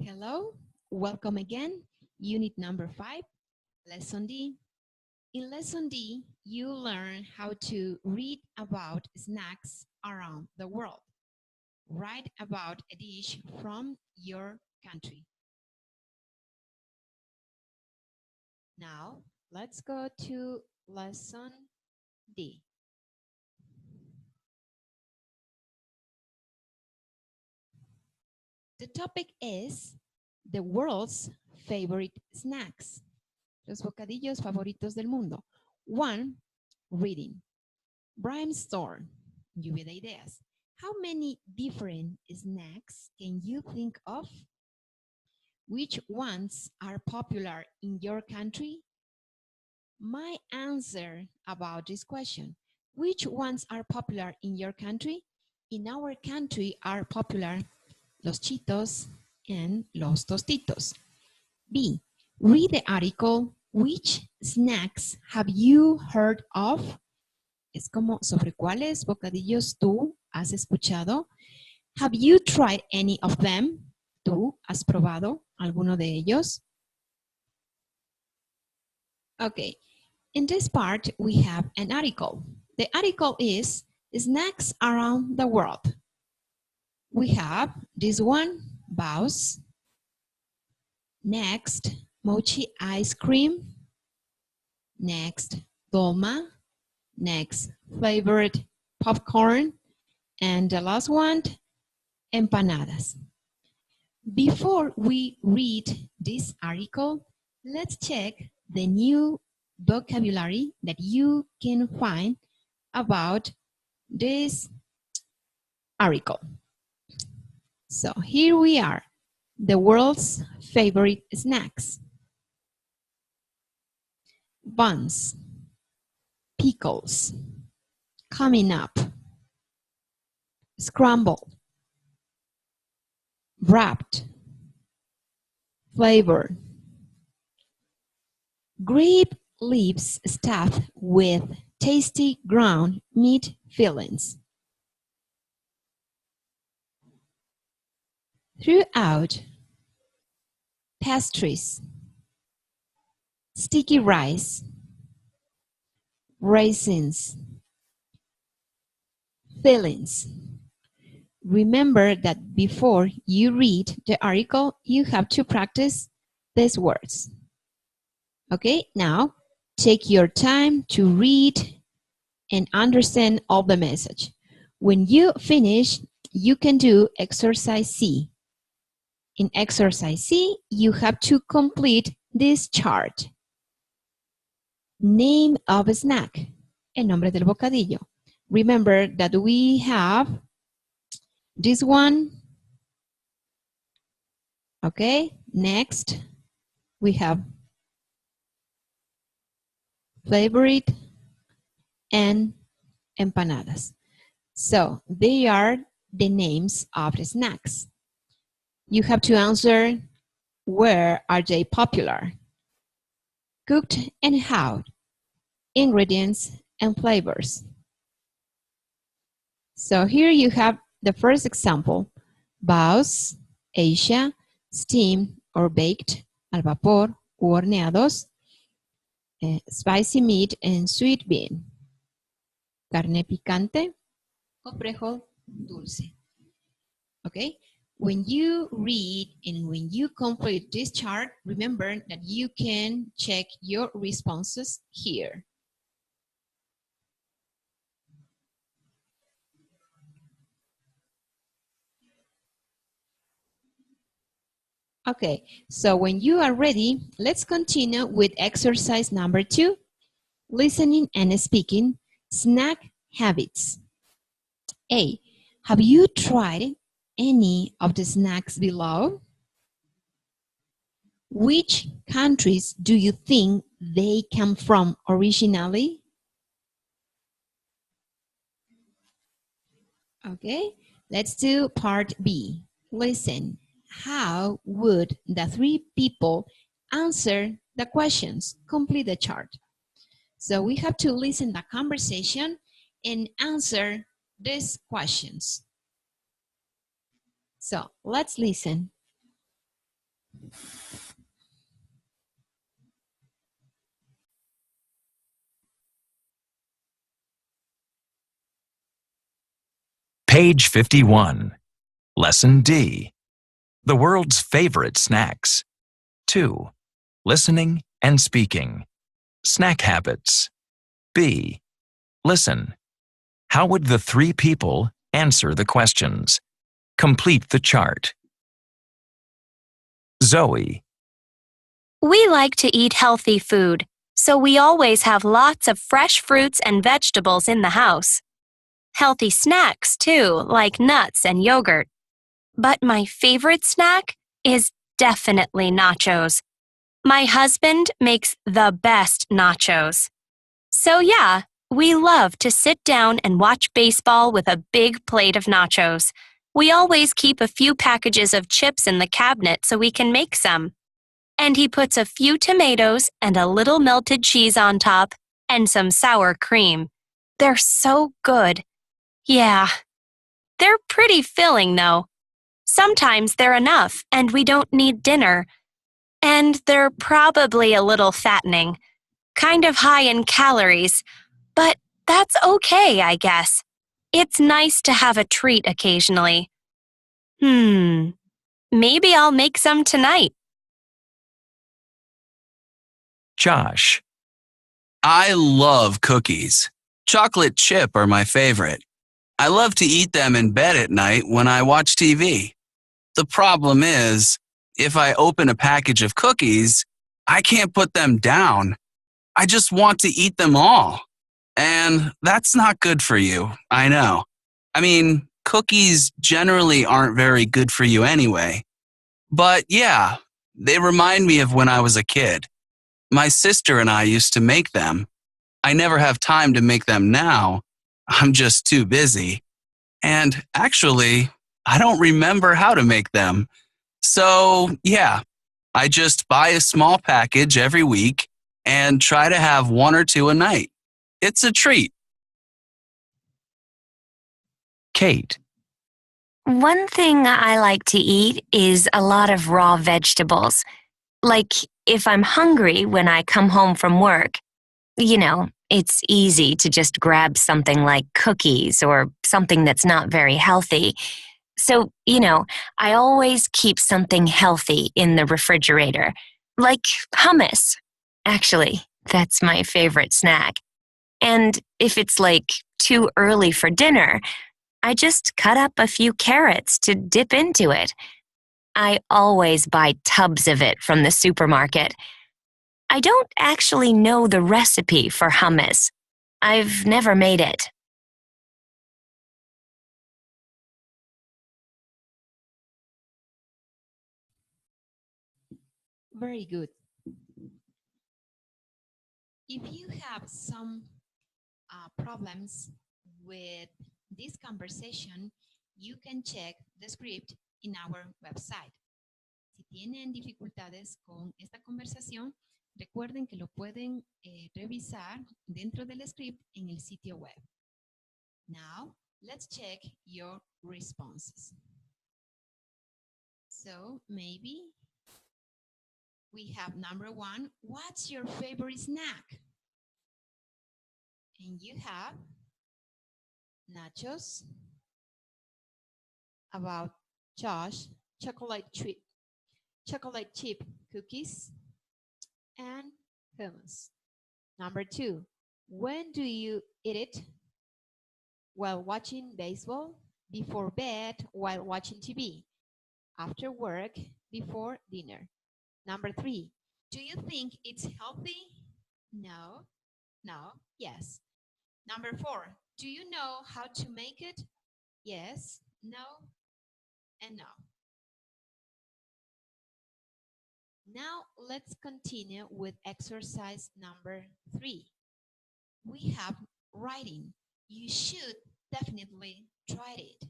Hello, welcome again. Unit number 5, Lesson D. In Lesson D, you learn how to read about snacks around the world. Write about a dish from your country. Now, let's go to Lesson D. The topic is the world's favorite snacks. Los bocadillos favoritos del mundo. 1. Reading. Brainstorm. Lluvia de ideas. How many different snacks can you think of? Which ones are popular in your country? My answer about this question. Which ones are popular in your country? In our country are popular los Cheetos and los Tostitos. B. Read the article. Which snacks have you heard of? Es como, ¿sobre cuáles bocadillos tú has escuchado? Have you tried any of them? ¿Tú has probado alguno de ellos? Okay, in this part we have an article. The article is Snacks Around the World. We have this one, Baus. Next, Mochi Ice Cream. Next, Dolma. Next, flavored popcorn. And the last one, empanadas. Before we read this article, let's check the new vocabulary that you can find about this article. So here we are, the world's favorite snacks. Buns, pickles, coming up, scrambled, wrapped, flavor, grape leaves stuffed with tasty ground meat fillings. Throughout, pastries, sticky rice, raisins, fillings. Remember that before you read the article, you have to practice these words. Okay, now take your time to read and understand all the message. When you finish, you can do exercise C. In exercise C, you have to complete this chart. Name of a snack, el nombre del bocadillo. Remember that we have this one. Okay, next we have favorite and empanadas. So they are the names of the snacks. You have to answer, where are they popular? Cooked and how? Ingredients and flavors. So here you have the first example, baos, Asia, steamed or baked, al vapor, u horneados, spicy meat and sweet bean, carne picante, o frijol dulce. Okay, when you read and when you complete this chart, remember that you can check your responses here. Okay, so when you are ready, let's continue with exercise number 2, listening and speaking, snack habits. A, have you tried any of the snacks below? Which countries do you think they come from originally? Okay, let's do part B. Listen. How would the 3 people answer the questions? Complete the chart. So we have to listen the conversation and answer these questions. So let's listen. Page 51. Lesson D. The world's favorite snacks. 2. Listening and speaking. Snack habits. B. Listen. How would the 3 people answer the questions? Complete the chart. Zoe. We like to eat healthy food, so we always have lots of fresh fruits and vegetables in the house. Healthy snacks, too, like nuts and yogurt. But my favorite snack is definitely nachos. My husband makes the best nachos. So yeah, we love to sit down and watch baseball with a big plate of nachos. We always keep a few packages of chips in the cabinet so we can make some. And he puts a few tomatoes and a little melted cheese on top and some sour cream. They're so good. Yeah. They're pretty filling, though. Sometimes they're enough and we don't need dinner. And they're probably a little fattening. Kind of high in calories. But that's okay, I guess. It's nice to have a treat occasionally. Maybe I'll make some tonight. Josh. I love cookies. Chocolate chip are my favorite. I love to eat them in bed at night when I watch TV. The problem is, if I open a package of cookies, I can't put them down. I just want to eat them all. And that's not good for you, I know. I mean, cookies generally aren't very good for you anyway. But yeah, they remind me of when I was a kid. My sister and I used to make them. I never have time to make them now. I'm just too busy. And actually, I don't remember how to make them. So, yeah, I just buy a small package every week and try to have 1 or 2 a night. It's a treat. Kate. One thing I like to eat is a lot of raw vegetables. Like if I'm hungry when I come home from work, it's easy to just grab something like cookies or something that's not very healthy. So, I always keep something healthy in the refrigerator, like hummus. Actually, that's my favorite snack. And if it's like too early for dinner, I just cut up a few carrots to dip into it. I always buy tubs of it from the supermarket. I don't actually know the recipe for hummus. I've never made it. Very good. If you have some problems with this conversation, you can check the script in our website. Si tienen dificultades con esta conversación, recuerden que lo pueden revisar dentro del script en el sitio web. Now, let's check your responses. So, maybe we have number 1. What's your favorite snack? And you have nachos. About Josh, chocolate chip cookies, and hummus. Number 2, when do you eat it? While watching baseball, before bed, while watching TV, after work, before dinner. Number 3, do you think it's healthy? No, yes. Number 4, do you know how to make it? Yes, no, and no. Now let's continue with exercise number 3. We have writing. You should definitely try it.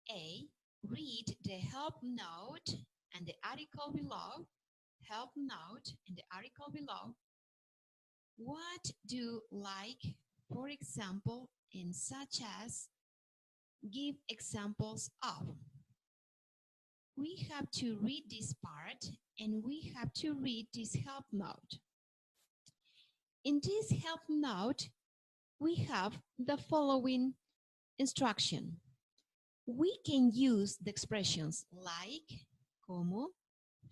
A, read the help note and the article below. Help note and the article below. What do you like, for example, in such as give examples of. we have to read this part and we have to read this help note. In this help note, we have the following instruction. We can use the expressions like, como,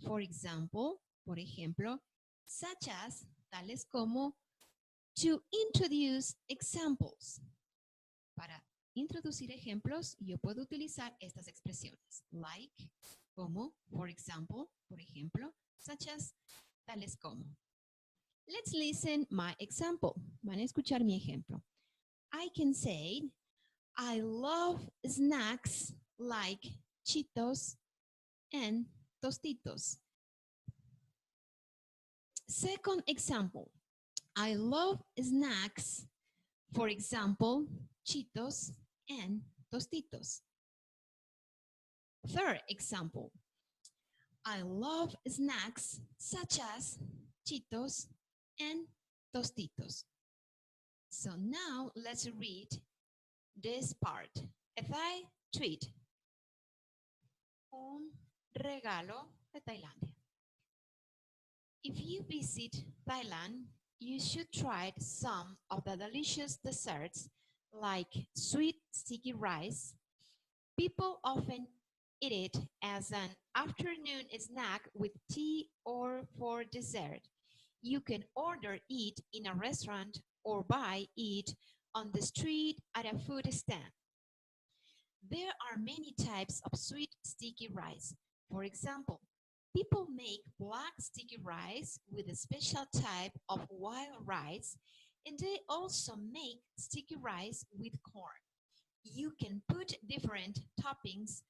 for example, por ejemplo, such as, tales como, to introduce examples. Para introducir ejemplos, yo puedo utilizar estas expresiones, like, como, for example, por ejemplo, such as, tales como. Let's listen my example. Van a escuchar mi ejemplo. I can say, I love snacks like Cheetos and Tostitos. Second example, I love snacks, for example, Cheetos and Tostitos. Third example, I love snacks such as Cheetos and Tostitos. So now let's read this part. A Thai treat. Un regalo de Tailandia. If you visit Thailand, you should try some of the delicious desserts like sweet sticky rice. People often eat it as an afternoon snack with tea or for dessert. You can order it in a restaurant or buy it on the street at a food stand. There are many types of sweet sticky rice. For example, people make black sticky rice with a special type of wild rice, and they also make sticky rice with corn. You can put different toppings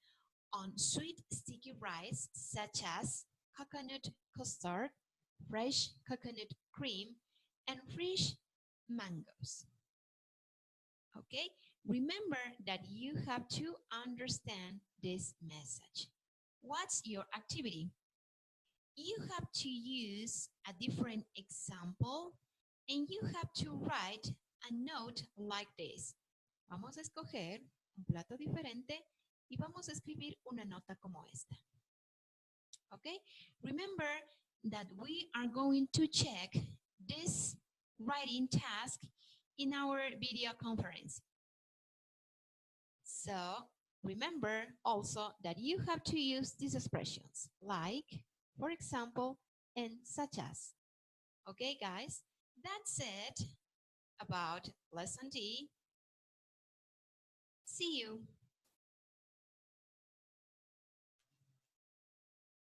on sweet sticky rice, such as coconut custard, fresh coconut cream, and fresh mangoes. Okay, remember that you have to understand this message. What's your activity? You have to use a different example and you have to write a note like this. Vamos a escoger un plato diferente y vamos a escribir una nota como esta. Okay, remember that we are going to check this writing task in our video conference. So remember also that you have to use these expressions like, for example, and such as. Okay, guys, that's it about lesson D. See you.